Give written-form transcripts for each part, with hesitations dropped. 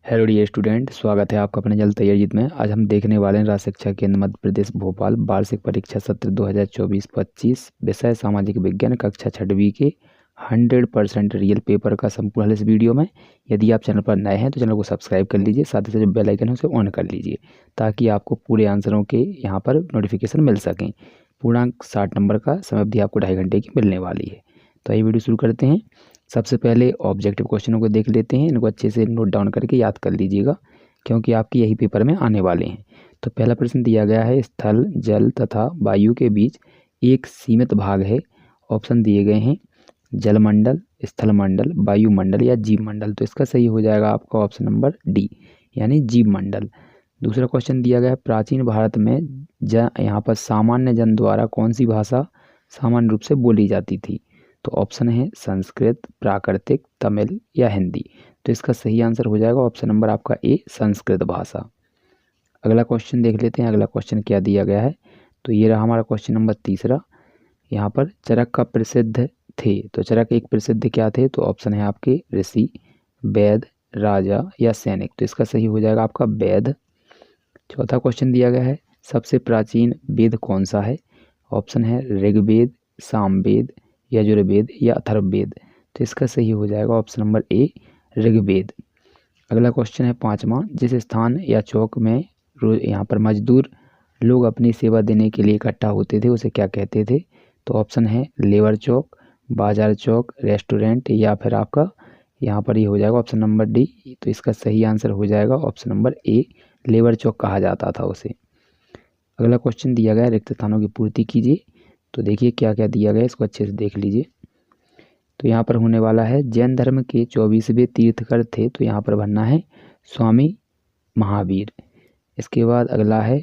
Hello dear student, स्वागत है आपका अपने जल तैयारी में। आज हम देखने वाले हैं राज्य शिक्षा केंद्र मध्य प्रदेश भोपाल वार्षिक परीक्षा सत्र 2024-25 विषय सामाजिक विज्ञान कक्षा 6वीं के 100% रियल पेपर का संपूर्ण हल इस वीडियो में। यदि आप चैनल पर नए हैं तो चैनल को सब्सक्राइब कर लीजिए, साथ ही साथ जो बेल आइकन है उसे ऑन कर लीजिए ताकि आपको पूरे आंसरों के यहाँ पर नोटिफिकेशन मिल सकें। पूर्णांक 60 नंबर का समय अवधि आपको 2.5 घंटे की मिलने वाली है। तो ये वीडियो शुरू करते हैं। सबसे पहले ऑब्जेक्टिव क्वेश्चनों को देख लेते हैं। इनको अच्छे से नोट डाउन करके याद कर लीजिएगा क्योंकि आपके यही पेपर में आने वाले हैं। तो पहला प्रश्न दिया गया है, स्थल, जल तथा वायु के बीच एक सीमित भाग है। ऑप्शन दिए गए हैं जलमंडल, स्थलमंडल, वायुमंडल या जीव मंडल। तो इसका सही हो जाएगा आपका ऑप्शन नंबर डी यानी जीव मंडल। दूसरा क्वेश्चन दिया गया है, प्राचीन भारत में यहाँ पर सामान्य जन द्वारा कौन सी भाषा सामान्य रूप से बोली जाती थी। तो ऑप्शन है संस्कृत, प्राकृतिक, तमिल या हिंदी। तो इसका सही आंसर हो जाएगा ऑप्शन नंबर आपका ए, संस्कृत भाषा। अगला क्वेश्चन देख लेते हैं। अगला क्वेश्चन क्या दिया गया है। तो ये रहा हमारा क्वेश्चन नंबर तीसरा। यहाँ पर चरक का प्रसिद्ध थे। तो चरक एक प्रसिद्ध क्या थे। तो ऑप्शन है आपके ऋषि, वैद, राजा या सैनिक। तो इसका सही हो जाएगा आपका वैद। चौथा क्वेश्चन दिया गया है, सबसे प्राचीन वेद कौन सा है। ऑप्शन है ऋग्वेद, सामवेद, यजुर्वेद या अथर्ववेद। तो इसका सही हो जाएगा ऑप्शन नंबर ए, ऋग्वेद। अगला क्वेश्चन है पांचवा, जिस स्थान या चौक में यहाँ पर मजदूर लोग अपनी सेवा देने के लिए इकट्ठा होते थे उसे क्या कहते थे। तो ऑप्शन है लेबर चौक, बाजार चौक, रेस्टोरेंट या फिर आपका यहाँ पर ये हो जाएगा ऑप्शन नंबर डी। तो इसका सही आंसर हो जाएगा ऑप्शन नंबर ए, लेबर चौक कहा जाता था उसे। अगला क्वेश्चन दिया गया, रिक्त स्थानों की पूर्ति कीजिए। तो देखिए क्या क्या दिया गया, इसको अच्छे से देख लीजिए। तो यहाँ पर होने वाला है, जैन धर्म के 24वें तीर्थकर थे। तो यहाँ पर बनना है स्वामी महावीर। इसके बाद अगला है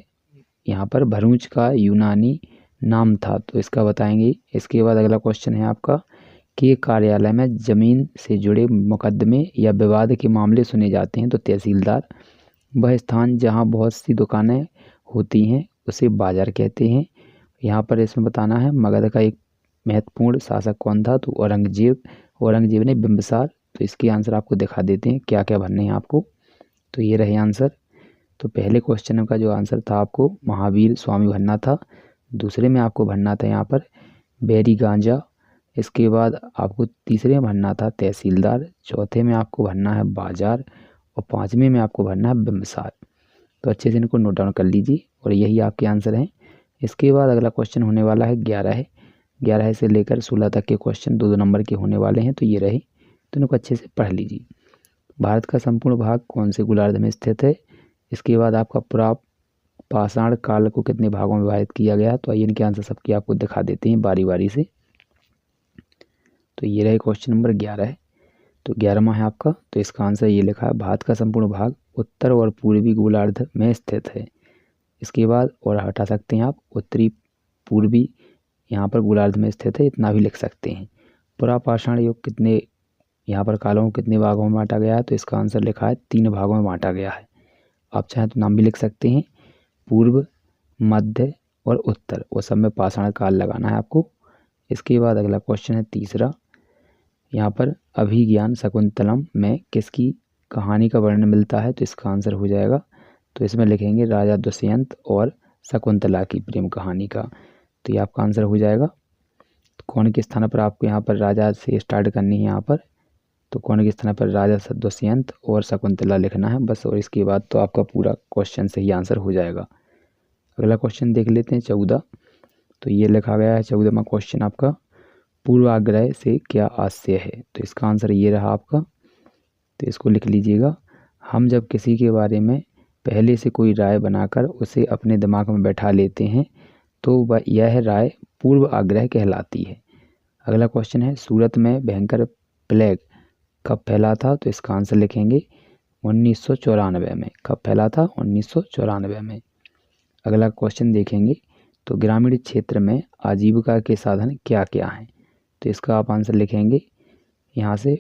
यहाँ पर भरूच का यूनानी नाम था। तो इसका बताएंगे। इसके बाद अगला क्वेश्चन है आपका, के कार्यालय में जमीन से जुड़े मुकदमे या विवाद के मामले सुने जाते हैं। तो तहसीलदार। वह स्थान जहाँ बहुत सी दुकानें होती हैं उसे बाजार कहते हैं। यहाँ पर इसमें बताना है मगध का एक महत्वपूर्ण शासक कौन था। तो औरंगजेब। औरंगजेब ने बिंबिसार। तो इसके आंसर आपको दिखा देते हैं क्या क्या भरने हैं आपको। तो ये रहे आंसर। तो पहले क्वेश्चन का जो आंसर था आपको महावीर स्वामी भरना था। दूसरे में आपको भरना था यहाँ पर बैरी गांजा। इसके बाद आपको तीसरे में भरना था तहसीलदार। चौथे में आपको भरना है बाजार और पाँचवें में आपको भरना है बिंबिसार। तो अच्छे से इनको नोट डाउन कर लीजिए और यही आपके आंसर हैं। इसके बाद अगला क्वेश्चन होने वाला है 11 से लेकर 16 तक के क्वेश्चन 2-2 नंबर के होने वाले हैं। तो ये रहे, तो इनको अच्छे से पढ़ लीजिए। भारत का संपूर्ण भाग कौन से गोलार्ध में स्थित है। इसके बाद आपका पूरा पाषाण काल को कितने भागों में विभाजित किया गया। तो आइए इनके आंसर सबके आपको दिखा देते हैं बारी बारी से। तो ये रहे क्वेश्चन नंबर 11 तो 11वां है आपका। तो इसका आंसर ये लिखा है, भारत का संपूर्ण भाग उत्तर और पूर्वी गोलार्ध में स्थित है। इसके बाद और हटा सकते हैं आप, उत्तरी पूर्वी यहाँ पर गोलार्ध में स्थित है, इतना भी लिख सकते हैं। पुरापाषाण युग कितने यहाँ पर कालों को कितने भागों में बांटा गया है। तो इसका आंसर लिखा है 3 भागों में बांटा गया है। आप चाहें तो नाम भी लिख सकते हैं, पूर्व, मध्य और उत्तर, वो सब में पाषाण काल लगाना है आपको। इसके बाद अगला क्वेश्चन है तीसरा, यहाँ पर अभिज्ञान शकुंतलम में किसकी कहानी का वर्णन मिलता है। तो इसका आंसर हो जाएगा, तो इसमें लिखेंगे राजा दुष्यंत और शकुंतला की प्रेम कहानी का। तो ये आपका आंसर हो जाएगा। तो कौन के स्थान पर आपको यहाँ पर राजा से स्टार्ट करनी है यहाँ पर। तो कौन के स्थान पर राजा दुष्यंत और शकुंतला लिखना है बस, और इसके बाद तो आपका पूरा क्वेश्चन सही आंसर हो जाएगा। अगला क्वेश्चन देख लेते हैं 14। तो ये लिखा गया है 14वां क्वेश्चन आपका, पूर्वाग्रह से क्या आशय है। तो इसका आंसर ये रहा आपका। तो इसको लिख लीजिएगा, हम जब किसी के बारे में पहले से कोई राय बनाकर उसे अपने दिमाग में बैठा लेते हैं तो वह यह राय पूर्व आग्रह कहलाती है। अगला क्वेश्चन है, सूरत में भयंकर प्लेग कब फैला था। तो इसका आंसर लिखेंगे 1994 में। कब फैला था, 1994 में। अगला क्वेश्चन देखेंगे, तो ग्रामीण क्षेत्र में आजीविका के साधन क्या क्या हैं। तो इसका आप आंसर लिखेंगे यहाँ से,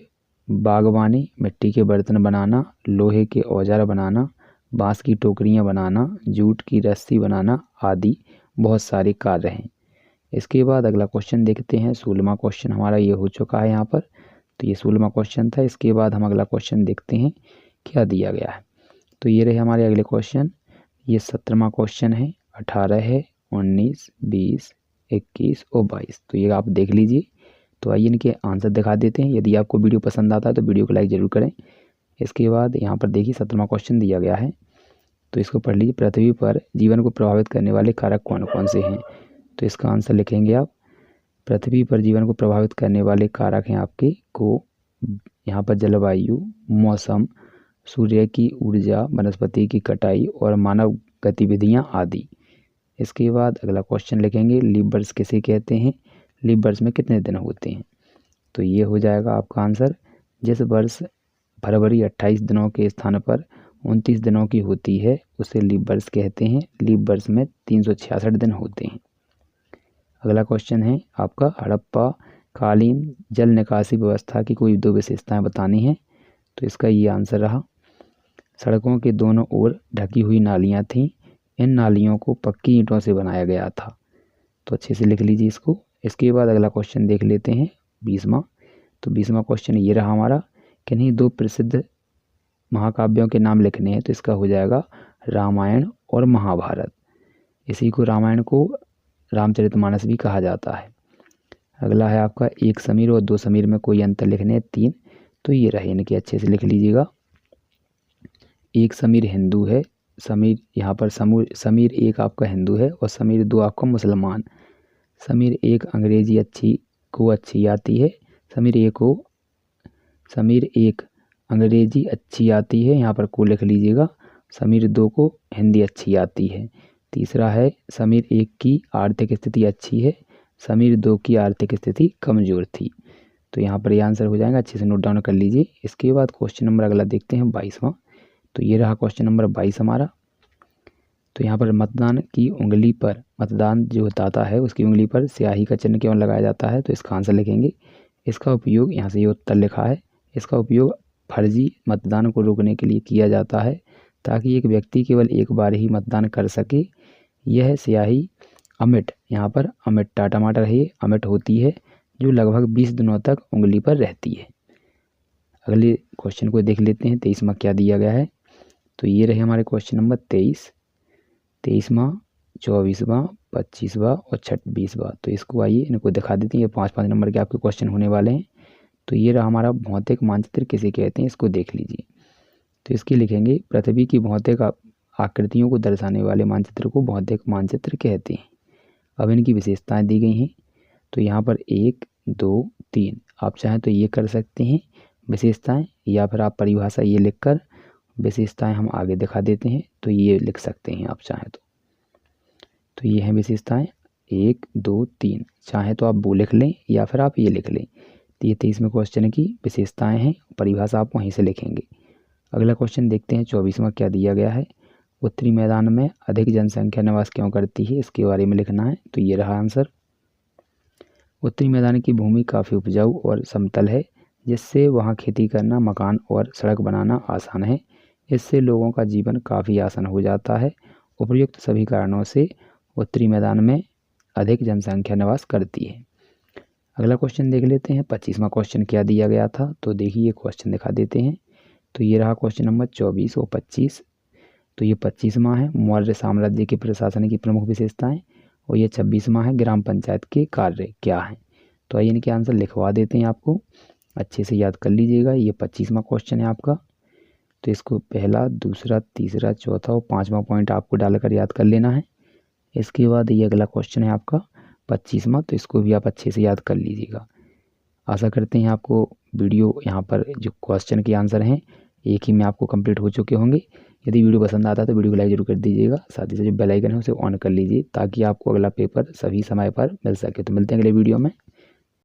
बागवानी, मिट्टी के बर्तन बनाना, लोहे के औजार बनाना, बांस की टोकरियाँ बनाना, जूट की रस्सी बनाना आदि बहुत सारे कार्य हैं। इसके बाद अगला क्वेश्चन देखते हैं, 16वां क्वेश्चन हमारा ये हो चुका है यहाँ पर। तो ये 16वां क्वेश्चन था। इसके बाद हम अगला क्वेश्चन देखते हैं क्या दिया गया है। तो ये रहे हमारे अगले क्वेश्चन। ये 17वां क्वेश्चन है, 18 है, 19, 20, 21 और 22। तो ये आप देख लीजिए। तो आइए इनके आंसर दिखा देते हैं। यदि आपको वीडियो पसंद आता है तो वीडियो को लाइक ज़रूर करें। इसके बाद यहाँ पर देखिए 17वां क्वेश्चन दिया गया है, तो इसको पढ़ लीजिए। पृथ्वी पर जीवन को प्रभावित करने वाले कारक कौन कौन से हैं। तो इसका आंसर लिखेंगे आप। पृथ्वी पर जीवन को प्रभावित करने वाले कारक हैं आपके को यहाँ पर जलवायु, मौसम, सूर्य की ऊर्जा, वनस्पति की कटाई और मानव गतिविधियाँ आदि। इसके बाद अगला क्वेश्चन लिखेंगे, लीप वर्ष किसे कहते हैं, लीप वर्ष में कितने दिन होते हैं। तो ये हो जाएगा आपका आंसर। जिस वर्ष फरवरी 28 दिनों के स्थान पर 29 दिनों की होती है उसे लीप वर्ष कहते हैं। लीप वर्ष में 366 दिन होते हैं। अगला क्वेश्चन है आपका, हड़प्पा कालीन जल निकासी व्यवस्था की कोई 2 विशेषताएं बतानी हैं। तो इसका ये आंसर रहा। सड़कों के दोनों ओर ढकी हुई नालियां थीं। इन नालियों को पक्की ईंटों से बनाया गया था। तो अच्छे से लिख लीजिए इसको। इसके बाद अगला क्वेश्चन देख लेते हैं 20वां। तो 20वां क्वेश्चन ये रहा हमारा, किन्हीं 2 प्रसिद्ध महाकाव्यों के नाम लिखने हैं। तो इसका हो जाएगा रामायण और महाभारत। इसी को रामायण को रामचरितमानस भी कहा जाता है। अगला है आपका, एक समीर और 2 समीर में कोई अंतर लिखने हैं 3। तो ये रहे इनके, अच्छे से लिख लीजिएगा। एक समीर हिंदू है, समीर यहाँ पर समीर एक आपका हिंदू है और समीर 2 आपका मुसलमान। समीर एक अंग्रेजी अच्छी आती है, समीर एक अंग्रेजी अच्छी आती है, यहाँ पर को लिख लीजिएगा। समीर 2 को हिंदी अच्छी आती है। तीसरा है, समीर 1 की आर्थिक स्थिति अच्छी है, समीर 2 की आर्थिक स्थिति कमज़ोर थी। तो यहाँ पर ये आंसर हो जाएगा, अच्छे से नोट डाउन कर लीजिए। इसके बाद क्वेश्चन नंबर अगला देखते हैं 22वां। तो ये रहा क्वेश्चन नंबर 22 हमारा। तो यहाँ पर मतदान की उंगली पर, मतदान जो दाता है उसकी उंगली पर स्याही का चिन्ह क्यों लगाया जाता है। तो इसका आंसर लिखेंगे। इसका उपयोग, यहाँ से ये उत्तर लिखा है, इसका उपयोग फर्जी मतदान को रोकने के लिए किया जाता है ताकि एक व्यक्ति केवल एक बार ही मतदान कर सके। यह स्याही अमिट, यहाँ पर अमिट टमाटर है, अमिट होती है जो लगभग 20 दिनों तक उंगली पर रहती है। अगले क्वेश्चन को देख लेते हैं 23वां क्या दिया गया है। तो ये रहे हमारे क्वेश्चन नंबर 23वां, 24वां, 25वां और 26वां। तो इसको आइए इनको दिखा देते हैं। ये 5-5 नंबर के आपके क्वेश्चन होने वाले हैं। तो ये रहा हमारा, भौतिक मानचित्र किसे कहते हैं, इसको देख लीजिए। तो इसके लिखेंगे, पृथ्वी की भौतिक आकृतियों को दर्शाने वाले मानचित्र को भौतिक मानचित्र कहते हैं। अब इनकी विशेषताएं दी गई हैं। तो यहाँ पर 1, 2, 3 आप चाहें तो ये कर सकते हैं विशेषताएं, या फिर आप परिभाषा ये लिखकर विशेषताएं हम आगे दिखा देते हैं। तो ये लिख सकते हैं आप चाहें तो ये हैं विशेषताएं 1, 2, 3। चाहें तो आप वो लिख लें या फिर आप ये लिख लें। तो ये 23वें क्वेश्चन की विशेषताएं हैं, परिभाषा आप वहीं से लिखेंगे। अगला क्वेश्चन देखते हैं 24वां क्या दिया गया है। उत्तरी मैदान में अधिक जनसंख्या निवास क्यों करती है, इसके बारे में लिखना है। तो ये रहा आंसर। उत्तरी मैदान की भूमि काफ़ी उपजाऊ और समतल है, जिससे वहाँ खेती करना, मकान और सड़क बनाना आसान है। इससे लोगों का जीवन काफ़ी आसान हो जाता है। उपर्युक्त सभी कारणों से उत्तरी मैदान में अधिक जनसंख्या निवास करती है। अगला क्वेश्चन देख लेते हैं 25वां क्वेश्चन क्या दिया गया था। तो देखिए क्वेश्चन दिखा देते हैं। तो ये रहा क्वेश्चन नंबर 24 और 25। तो ये 25वां है, मौर्य साम्राज्य के प्रशासन की प्रमुख विशेषताएं, और ये 26वां है, ग्राम पंचायत के कार्य क्या हैं। तो आइए इनके आंसर लिखवा देते हैं, आपको अच्छे से याद कर लीजिएगा। ये 25वां क्वेश्चन है आपका। तो इसको पहला, दूसरा, तीसरा, चौथा और 5वां पॉइंट आपको डालकर याद कर लेना है। इसके बाद ये अगला क्वेश्चन है आपका 25वां। तो इसको भी आप अच्छे से याद कर लीजिएगा। आशा करते हैं आपको वीडियो, यहाँ पर जो क्वेश्चन के आंसर हैं एक ही में आपको कंप्लीट हो चुके होंगे। यदि वीडियो पसंद आता है तो वीडियो को लाइक जरूर कर दीजिएगा। साथ ही साथ जो बेल आइकन है उसे ऑन कर लीजिए ताकि आपको अगला पेपर सभी समय पर मिल सके। तो मिलते हैं अगले वीडियो में।